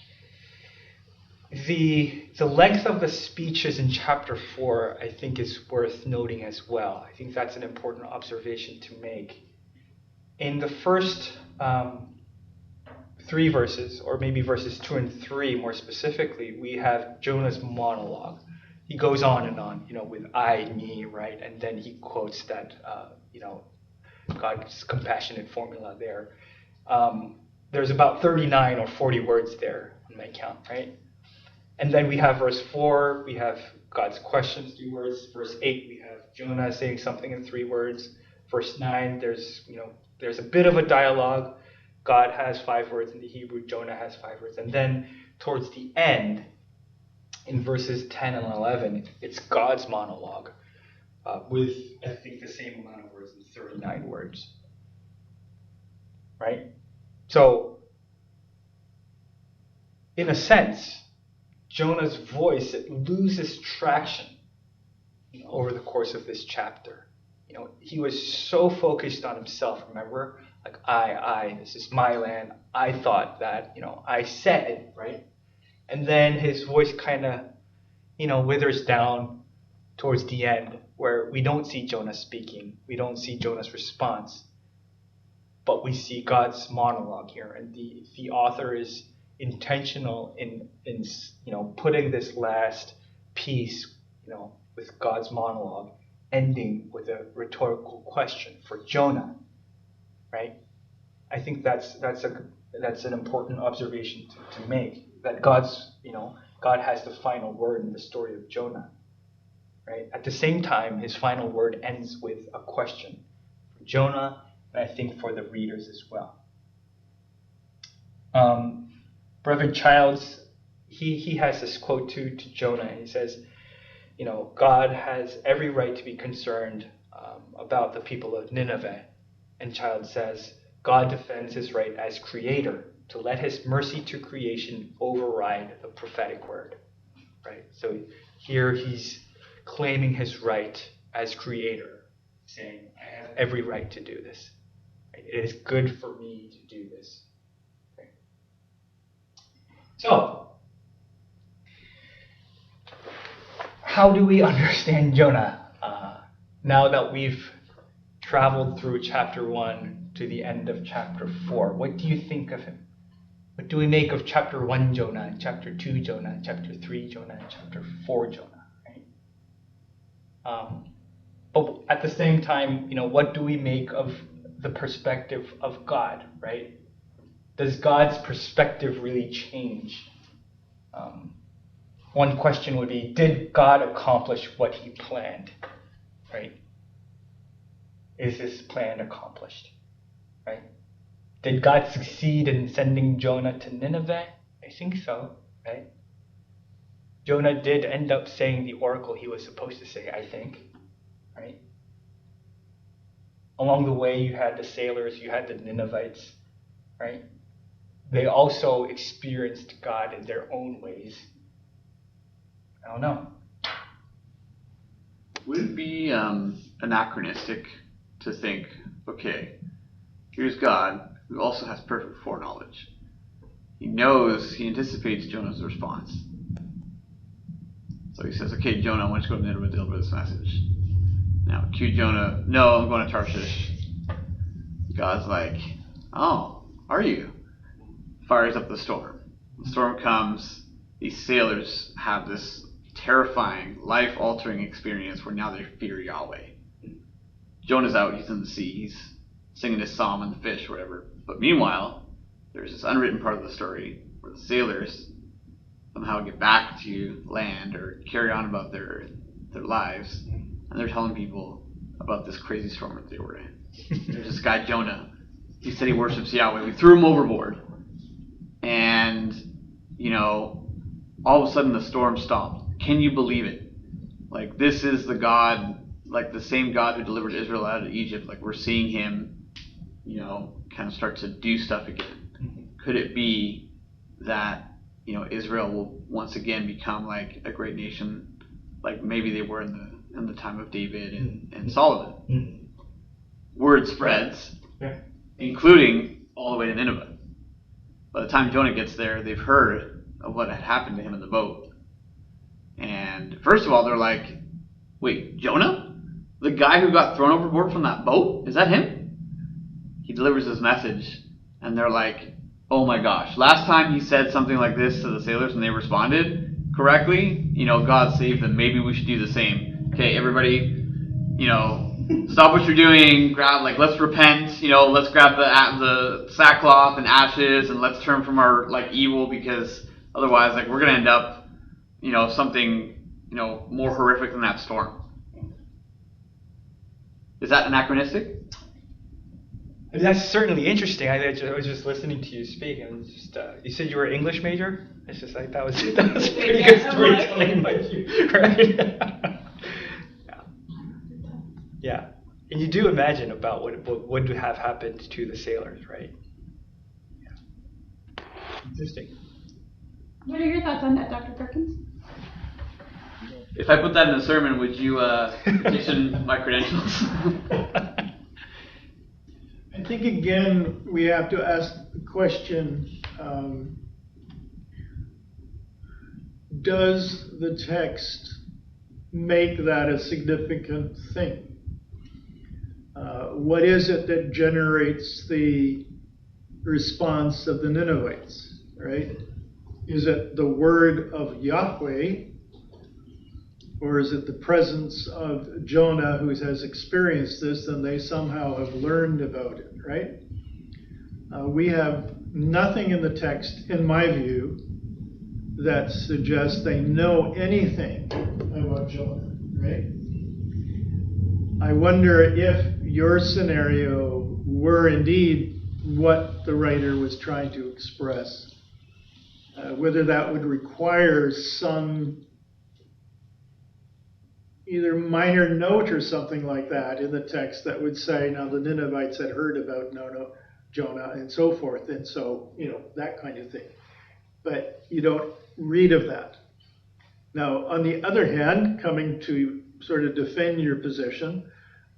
the length of the speeches in chapter 4, I think, is worth noting as well. I think that's an important observation to make. In the first 3 verses, or maybe verses 2 and 3 more specifically, we have Jonah's monologue. He goes on and on, you know, with I, me, right? And then he quotes that, you know, God's compassionate formula there. There's about 39 or 40 words there on my count, right? And then we have verse 4, we have God's questions, 3 words. Verse 8, we have Jonah saying something in 3 words. Verse 9, there's a bit of a dialogue. God has 5 words in the Hebrew, Jonah has 5 words. And then towards the end, in verses 10 and 11, it's God's monologue with, I think, the same amount of words, 39 words. Right? So, in a sense, Jonah's voice, it loses traction, you know, over the course of this chapter. You know, he was so focused on himself, remember? Like, this is my land. I thought that, you know, I said it, right? And then his voice kind of, you know, withers down towards the end, where we don't see Jonah speaking. We don't see Jonah's response. But we see God's monologue here. And the author is intentional in you know, putting this last piece, you know, with God's monologue, ending with a rhetorical question for Jonah, right? I think that's an important observation to make, that God's, you know, God has the final word in the story of Jonah. Right? At the same time, his final word ends with a question for Jonah, and I think for the readers as well. Brother Childs, he has this quote to Jonah. He says, God has every right to be concerned about the people of Nineveh. And Childs says, God defends his right as creator to let his mercy to creation override the prophetic word. Right? So here he's claiming his right as creator, saying, I have every right to do this. Right? It is good for me to do this. Okay. So, how do we understand Jonah now that we've traveled through chapter 1 to the end of chapter 4? What do you think of him? What do we make of chapter 1 Jonah, and chapter 2 Jonah, and chapter 3 Jonah, and chapter 4 Jonah? Right? But at the same time, what do we make of the perspective of God, right? Does God's perspective really change? One question would be, did God accomplish what he planned, right? Is his plan accomplished, right? Did God succeed in sending Jonah to Nineveh? I think so, right? Jonah did end up saying the oracle he was supposed to say, I think, right? Along the way, you had the sailors, you had the Ninevites, right? They also experienced God in their own ways. I don't know. Would it be anachronistic to think, okay, here's God, who also has perfect foreknowledge. He anticipates Jonah's response. So he says, okay, Jonah, I want you to go to Nineveh and deliver this message. Now, cue Jonah, no, I'm going to Tarshish. God's like, oh, are you? Fires up the storm. The storm comes. These sailors have this terrifying, life-altering experience where now they fear Yahweh. Jonah's out, he's in the sea, he's singing his psalm in the fish, or whatever. But meanwhile, there's this unwritten part of the story where the sailors somehow get back to land or carry on about their lives, and they're telling people about this crazy storm that they were in. There's this guy, Jonah. He said he worships Yahweh. We threw him overboard. And, all of a sudden the storm stopped. Can you believe it? Like, this is the God, like the same God who delivered Israel out of Egypt. Like, we're seeing him, kind of start to do stuff again. Could it be that, Israel will once again become like a great nation, like maybe they were in the time of David and Solomon? Word spreads, including all the way to Nineveh. By the time Jonah gets there, they've heard of what had happened to him in the boat. And first of all, they're like, wait, Jonah? The guy who got thrown overboard from that boat? Is that him? He delivers his message, and they're like, oh my gosh, last time he said something like this to the sailors and they responded correctly, God saved them. Maybe we should do the same. Okay, everybody, stop what you're doing, let's repent, let's grab the sackcloth and ashes and let's turn from our evil, because otherwise we're going to end up, something, more horrific than that storm. Is that anachronistic? That's certainly interesting. I was just listening to you speak, and just you said you were an English major. It's just like that was pretty good storytelling by you, right? Yeah, and you do imagine about what would have happened to the sailors, right? Yeah, interesting. What are your thoughts on that, Dr. Perkins? If I put that in a sermon, would you petition my credentials? I think again we have to ask the question, does the text make that a significant thing? What is it that generates the response of the Ninevites, right? Is it the word of Yahweh, or is it the presence of Jonah, who has experienced this and they somehow have learned about it, right? We have nothing in the text, in my view, that suggests they know anything about Jonah, right? I wonder if your scenario were indeed what the writer was trying to express, whether that would require some either minor note or something like that in the text that would say, now the Ninevites had heard about Jonah and so forth, and so, that kind of thing. But you don't read of that. Now, on the other hand, coming to sort of defend your position,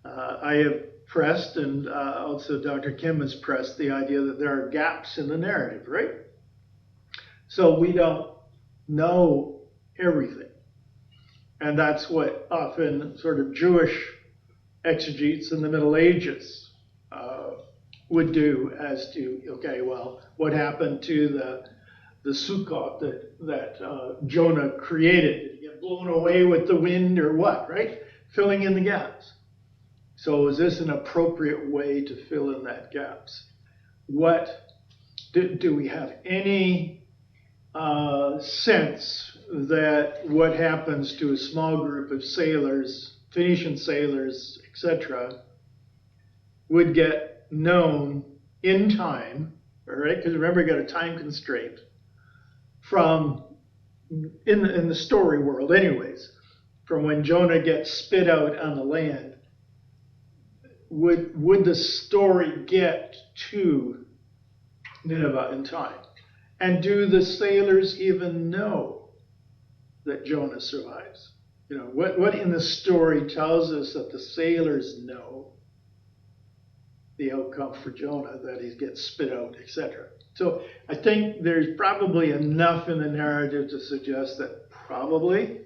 I have pressed, and also Dr. Kim has pressed, the idea that there are gaps in the narrative, right? So we don't know everything. And that's what often sort of Jewish exegetes in the Middle Ages would do as to, okay, well, what happened to the Sukkot that Jonah created? Did he get blown away with the wind or what, right? Filling in the gaps. So is this an appropriate way to fill in that gaps? Do we have any sense that what happens to a small group of sailors, Phoenician sailors, etc., would get known in time, all right? Because remember, you got a time constraint from in the story world, anyways, from when Jonah gets spit out on the land. Would the story get to Nineveh in time? And do the sailors even know that Jonah survives? What in the story tells us that the sailors know the outcome for Jonah, that he gets spit out, etc. So I think there's probably enough in the narrative to suggest that probably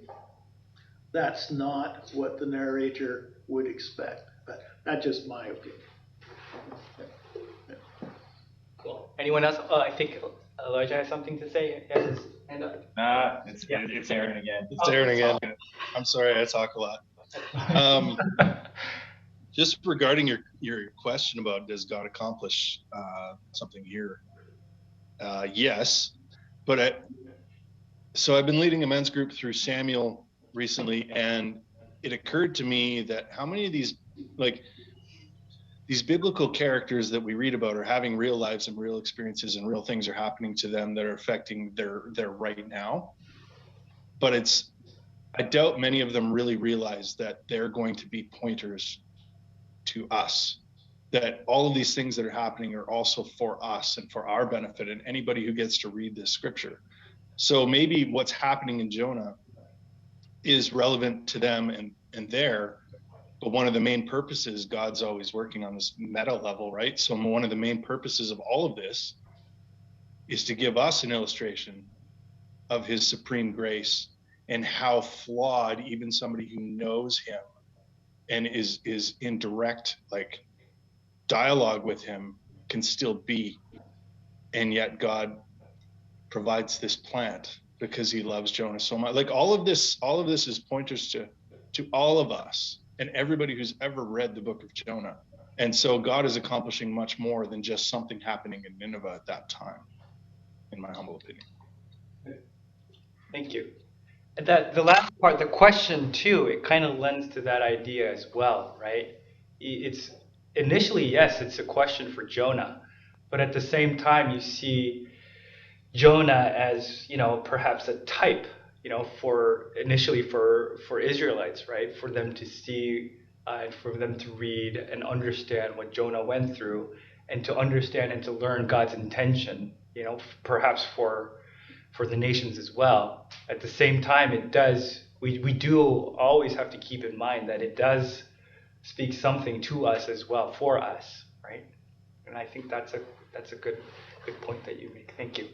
that's not what the narrator would expect. But that's just my opinion. Cool. Anyone else? I think Elijah has something to say. He has his hand up. Nah, it's Aaron again. It's Aaron again. I'm sorry, I talk a lot. Just regarding your question about does God accomplish something here? Yes, but so I've been leading a men's group through Samuel recently, and it occurred to me that how many of these biblical characters that we read about are having real lives and real experiences, and real things are happening to them that are affecting their right now. But I doubt many of them really realize that they're going to be pointers to us, that all of these things that are happening are also for us and for our benefit and anybody who gets to read this scripture. So maybe what's happening in Jonah is relevant to them and there, but one of the main purposes, God's always working on this meta level, right? So one of the main purposes of all of this is to give us an illustration of his supreme grace and how flawed even somebody who knows him and is in direct dialogue with him can still be. And yet God provides this plant because he loves Jonah so much. All of this is pointers to all of us and everybody who's ever read the book of Jonah. And so God is accomplishing much more than just something happening in Nineveh at that time, in my humble opinion. Thank you. The last part, the question too, it kind of lends to that idea as well, right? It's initially, yes, it's a question for Jonah, but at the same time, you see Jonah as, perhaps a type, for Israelites, right? For them to see and for them to read and understand what Jonah went through, and to understand and to learn God's intention, perhaps for the nations as well. At the same time, we do always have to keep in mind that it does speak something to us as well, for us, right? And I think that's a good point that you make. Thank you.